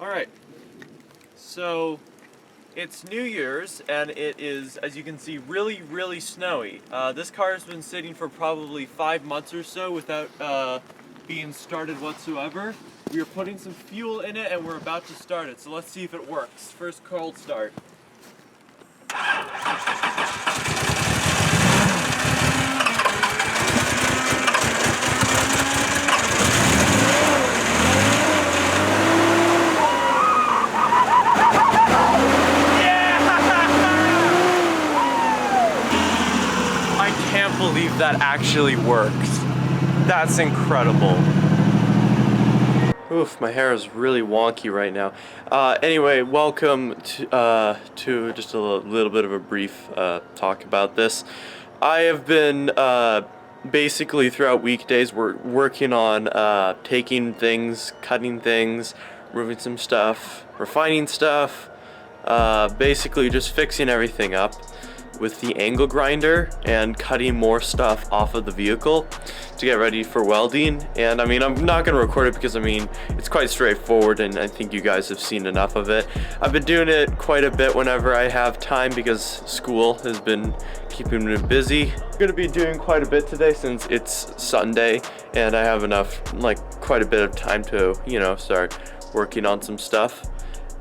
Alright, so it's New Year's and it is, as you can see, really snowy. This car has been sitting for probably 5 months or so without being started whatsoever. We are putting some fuel in it and we're about to start it, so let's see if it works. First cold start. I can't believe that actually works. That's incredible. Oof, my hair is really wonky right now. Anyway, welcome to just a little bit of a brief talk about this. I have been basically throughout weekdays we're working on taking things, cutting things, removing some stuff, refining stuff, basically just fixing everything up with the angle grinder and cutting more stuff off of the vehicle to get ready for welding. And I mean, I'm not going to record it because I mean it's quite straightforward and I think you guys have seen enough of it. I've been doing it quite a bit whenever I have time because school has been keeping me busy. I'm going to be doing quite a bit today since it's Sunday and I have enough, like quite a bit of time to, you know, start working on some stuff.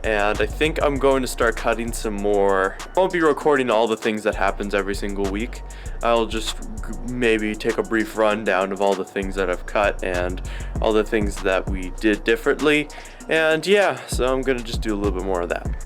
And I think I'm going to start cutting some more. I won't be recording all the things that happens every single week. I'll just maybe take a brief rundown of all the things that I've cut and all the things that we did differently. And yeah, so I'm gonna just do a little bit more of that.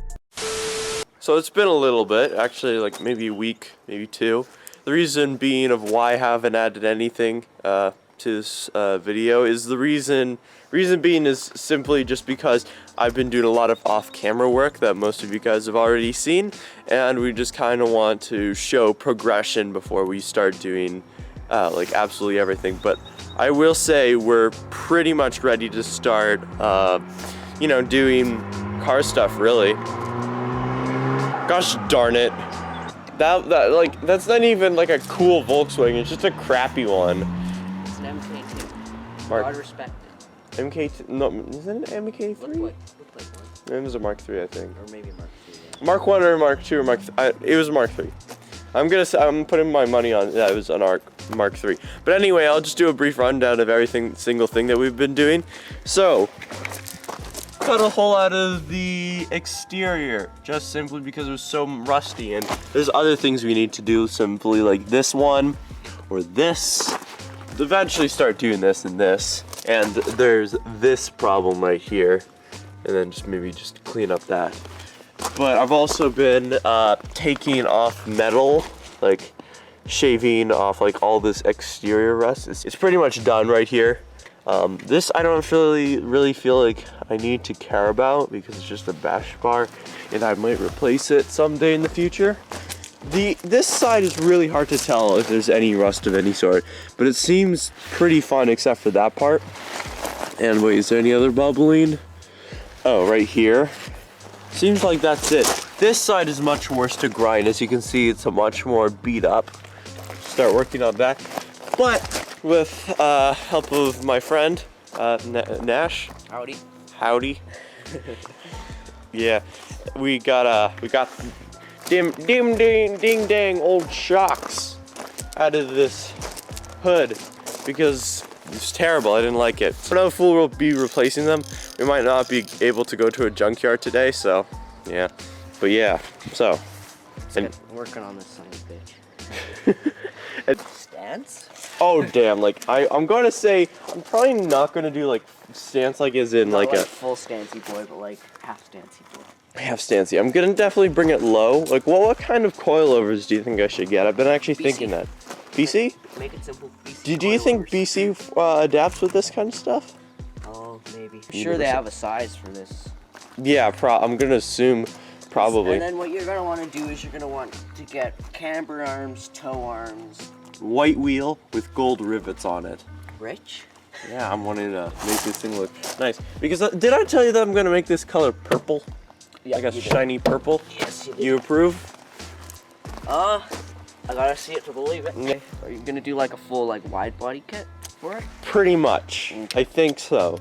So it's been a little bit, actually like maybe a week, maybe two. The reason being of why I haven't added anything to this video is the reason being is simply just because I've been doing a lot of off-camera work that most of you guys have already seen, and we just kind of want to show progression before we start doing like absolutely everything. But I will say we're pretty much ready to start you know, doing car stuff really. Gosh darn it. That's not even like a cool Volkswagen, it's just a crappy one. It's an MK2. Mark. God respect it. MK2, no, isn't it MK3? Looked like one. It was a Mark 3, I think. Or maybe Mark 3. Yeah. Mark 1 or Mark 2 or Mark 3. It was Mark 3. I'm putting my money on that it was an Mark 3. But anyway, I'll just do a brief rundown of every single thing that we've been doing. So, cut a hole out of the exterior just simply because it was so rusty, and there's other things we need to do simply like this one or this. Eventually start doing this and this, and there's this problem right here, and then maybe just clean up that. But I've also been taking off metal, like shaving off like all this exterior rust. It's pretty much done right here. This I don't really feel like I need to care about because it's just a bash bar and I might replace it someday in the future. This side is really hard to tell if there's any rust of any sort, but it seems pretty fine except for that part. And wait, is there any other bubbling? Oh, right here. Seems like that's it. This side is much worse to grind. As you can see, it's a much more beat up. Start working on that. But with help of my friend, Nash. Howdy. Yeah, we got ding dang old shocks out of this hood because it's terrible. I didn't like it. I don't know if we'll be replacing them. We might not be able to go to a junkyard today, so yeah. But yeah, so. And working on this son of a bitch. Stance? Oh damn! Like I'm gonna say I'm probably not gonna do like stance like as in Not like a full stancey boy, but like half stancey boy. half stancey. I'm gonna definitely bring it low. Like, what kind of coilovers do you think I should get? I've been actually thinking that. BC? Make it simple. BC. Do you think BC adapts with this kind of stuff? Oh, maybe. I'm sure they have a size for this. Yeah, I'm gonna assume probably. And then what you're gonna want to do is you're gonna want to get camber arms, toe arms. White wheel with gold rivets on it. Rich? Yeah, I'm wanting to make this thing look nice. Because did I tell you that I'm gonna make this color purple? Yeah, like a shiny purple? Yes, you did. You approve? I gotta see it to believe it. Okay. Are you gonna do like a full like wide body kit for it? Pretty much. I think so.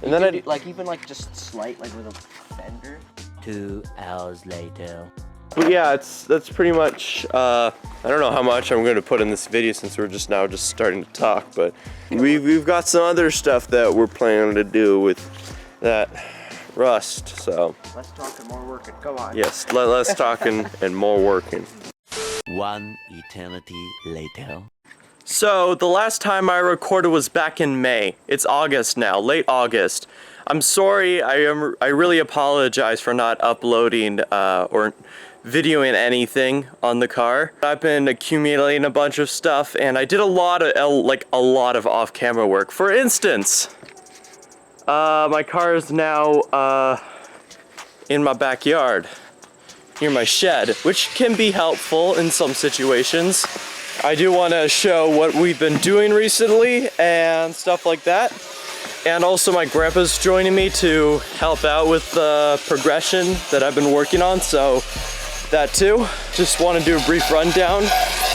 And then do, like even like just slight, like with a fender. 2 hours later. But yeah, that's pretty much, I don't know how much I'm going to put in this video since we're just starting to talk, but we've got some other stuff that we're planning to do with that rust, so. Less talking, more working, go on. Yes, less talking and more working. 1 eternity later. So the last time I recorded was back in May. It's August now, late August. I'm sorry, I really apologize for not uploading or videoing anything on the car. I've been accumulating a bunch of stuff and I did a lot of off-camera work. For instance, my car is now in my backyard, near my shed, which can be helpful in some situations. I do want to show what we've been doing recently and stuff like that. And also my grandpa's joining me to help out with the progression that I've been working on, so that too. Just want to do a brief rundown.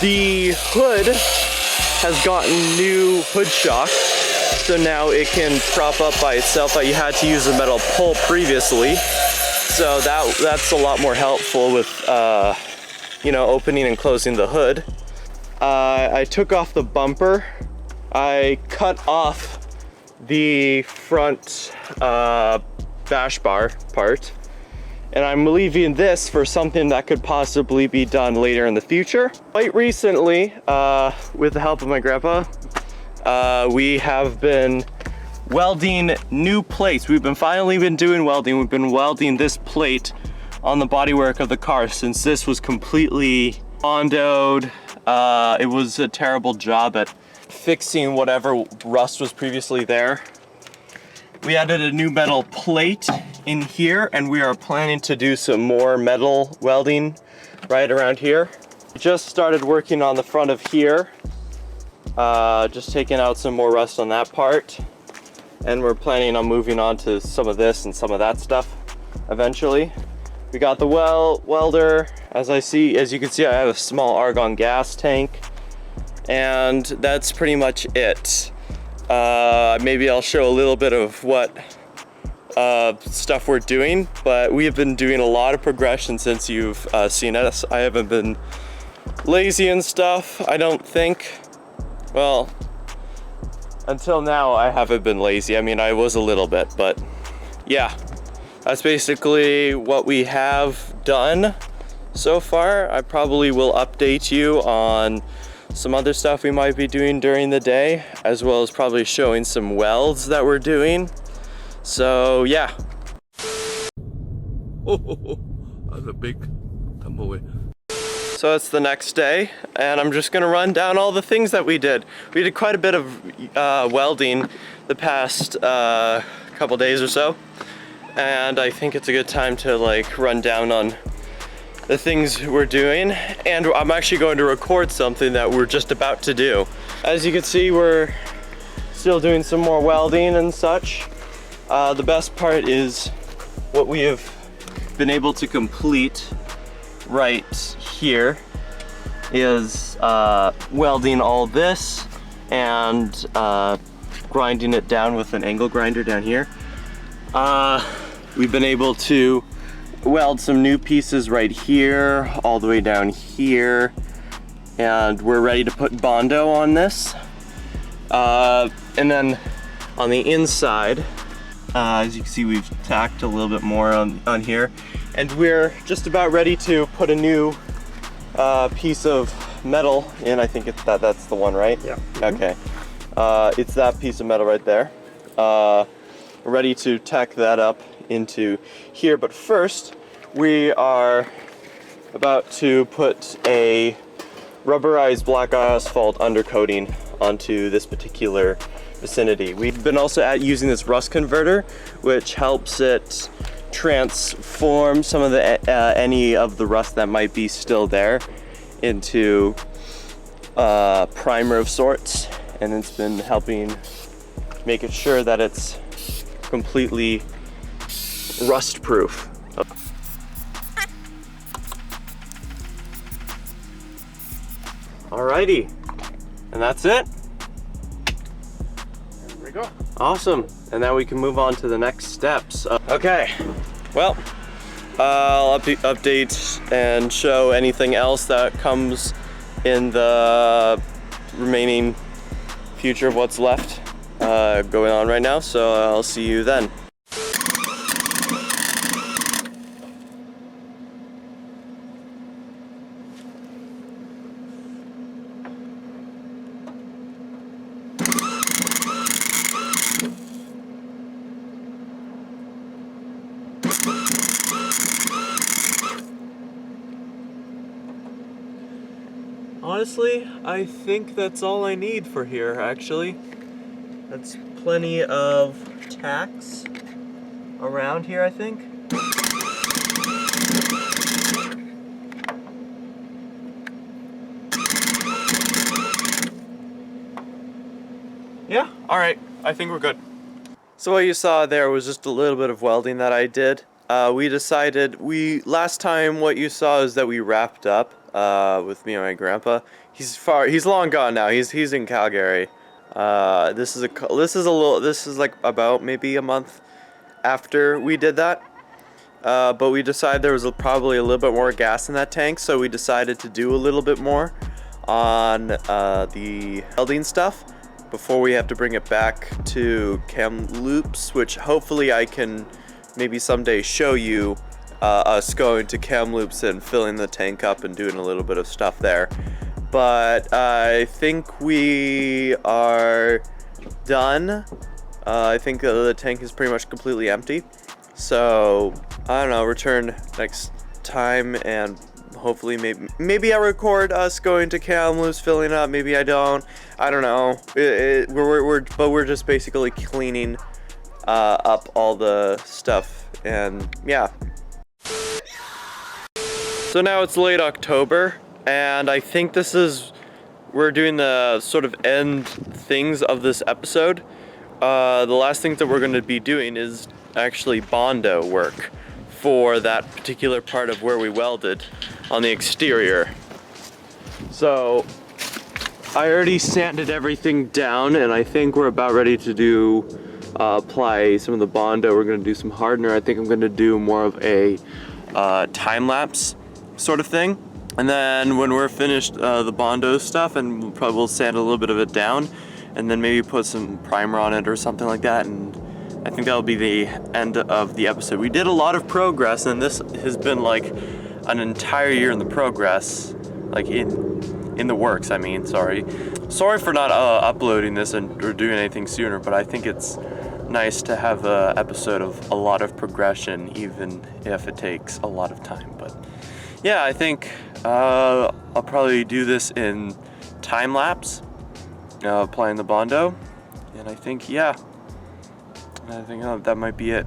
The hood has gotten new hood shock, so now it can prop up by itself. You had to use a metal pole previously, so that's a lot more helpful with you know, opening and closing the hood. I took off the bumper. I cut off the front bash bar part, and I'm leaving this for something that could possibly be done later in the future. Quite recently, with the help of my grandpa, we have been welding new plates. We've finally been doing welding. We've been welding this plate on the bodywork of the car since this was completely bondoed. It was a terrible job at fixing whatever rust was previously there. We added a new metal plate in here and we are planning to do some more metal welding right around here. Just started working on the front of here, just taking out some more rust on that part, and we're planning on moving on to some of this and some of that stuff eventually. We got the welder. As you can see, I have a small argon gas tank, and that's pretty much it. Maybe I'll show a little bit of what stuff we're doing, but we have been doing a lot of progression since you've seen us. I haven't been lazy and stuff, I don't think. Well, until now I haven't been lazy. I mean, I was a little bit, but yeah. That's basically what we have done so far. I probably will update you on some other stuff we might be doing during the day, as well as probably showing some welds that we're doing. So yeah. Oh, that's a big tumbleweed. So it's the next day, and I'm just gonna run down all the things that we did. We did quite a bit of welding the past couple days or so. And I think it's a good time to like run down on the things we're doing. And I'm actually going to record something that we're just about to do. As you can see, we're still doing some more welding and such. The best part is what we have been able to complete right here is welding all this and grinding it down with an angle grinder down here. We've been able to weld some new pieces right here, all the way down here, and we're ready to put Bondo on this. And then on the inside, as you can see, we've tacked a little bit more on here, and we're just about ready to put a new piece of metal in. I think that's the one, right? Yeah. Okay. It's that piece of metal right there. Ready to tack that up into here, but first we are about to put a rubberized black asphalt undercoating onto this particular vicinity. We've been also using this rust converter, which helps it transform some of the any of the rust that might be still there into primer of sorts, and it's been helping make it sure that it's completely rust proof. Alrighty, and that's it. There we go. Awesome. and now we can move on to the next steps. Okay, well, I'll update and show anything else that comes in the remaining future of what's left going on right now, so I'll see you then. Honestly, I think that's all I need for here, actually. That's plenty of tacks around here, I think. Yeah, alright, I think we're good. So what you saw there was just a little bit of welding that I did. Last time what you saw is that we wrapped up with me and my grandpa. He's long gone now. He's in Calgary. This is like about maybe a month after we did that. But we decided there was probably a little bit more gas in that tank, so we decided to do a little bit more on the welding stuff before we have to bring it back to Kamloops, which hopefully I can maybe someday show you us going to Kamloops and filling the tank up and doing a little bit of stuff there. But I think we are done. I think the tank is pretty much completely empty. So I don't know, return next time and hopefully maybe I record us going to Kamloops filling up, maybe I don't. I don't know. But we're just basically cleaning up all the stuff, and yeah. So now it's late October, and I think we're doing the sort of end things of this episode. The last thing that we're going to be doing is actually Bondo work for that particular part of where we welded on the exterior. So I already sanded everything down, and I think we're about ready to apply some of the Bondo. We're going to do some hardener. I think I'm going to do more of a time-lapse sort of thing. And then when we're finished the Bondo stuff, and we'll sand a little bit of it down, and then maybe put some primer on it or something like that, and I think that'll be the end of the episode. We did a lot of progress, and this has been like an entire year in the progress, like in the works, I mean, sorry for not uploading this or doing anything sooner, but I think it's nice to have an episode of a lot of progression, even if it takes a lot of time. But yeah, I think I'll probably do this in time lapse, applying the Bondo, and I think, yeah, that might be it.